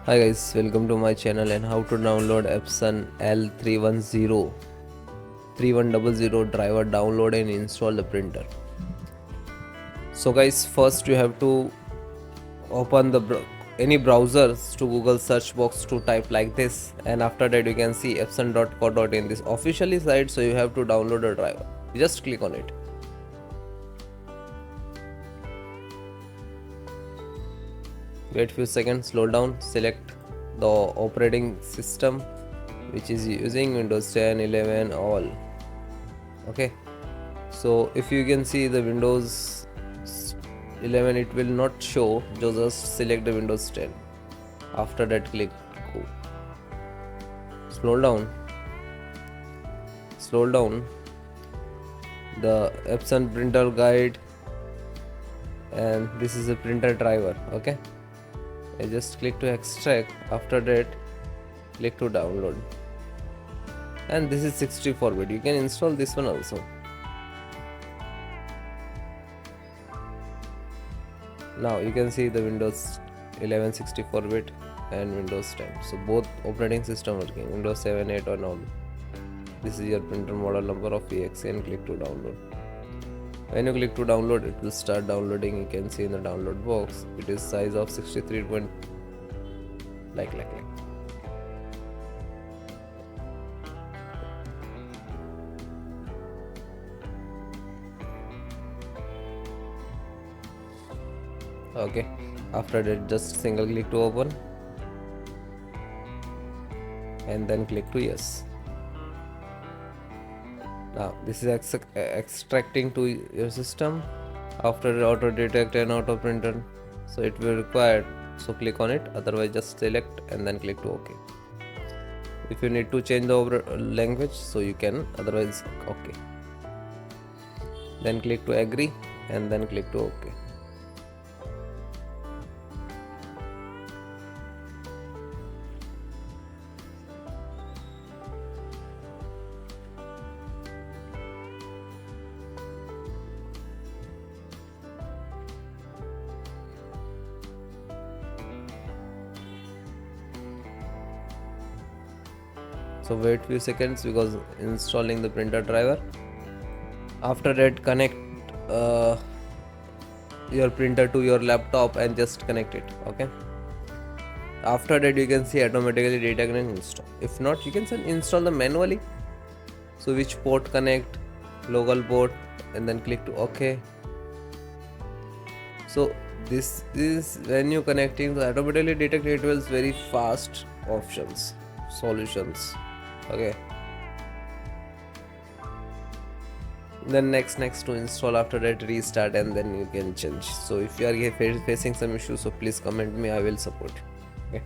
Hi guys, welcome to my channel and how to download Epson L3100 driver, download and install the printer. So guys, first you have to open any browsers to Google search box to type like this, and after that you can see epson.co.in, this officially site. So you have to download a driver. You just click on it. Wait few seconds, slow down, select the operating system which is using Windows 10, 11, all. Okay, so if you can see the Windows 11, it will not show, just select the Windows 10. After that click go. Slow down the Epson printer guide, and this is a printer driver. Okay, I just click to extract. After that click to download, and this is 64-bit. You can install this one also. Now you can see the Windows 11 64-bit and Windows 10. So both operating system working, Windows 7, 8 and all. This is your printer model number of exe, and click to download. When you click to download, it will start downloading. You can see in the download box, it is size of 63 point like. Okay, after that just single click to open and then click to yes. Now this is extracting to your system. After auto detect and auto printer, so it will require, so click on it, otherwise just select and then click to OK. If you need to change the language, so you can, otherwise OK. Then click to agree and then click to OK. So wait few seconds because installing the printer driver. After that connect your printer to your laptop and just connect it. Okay, after that you can see automatically detect and install. If not, you can install them manually. So which port connect, local port, and then click to OK. So this is when you connecting the automatically detect, it was very fast options solutions. Okay, then next to install. After that restart and then you can change. So if you are facing some issues, so please comment me, I will support you. Okay.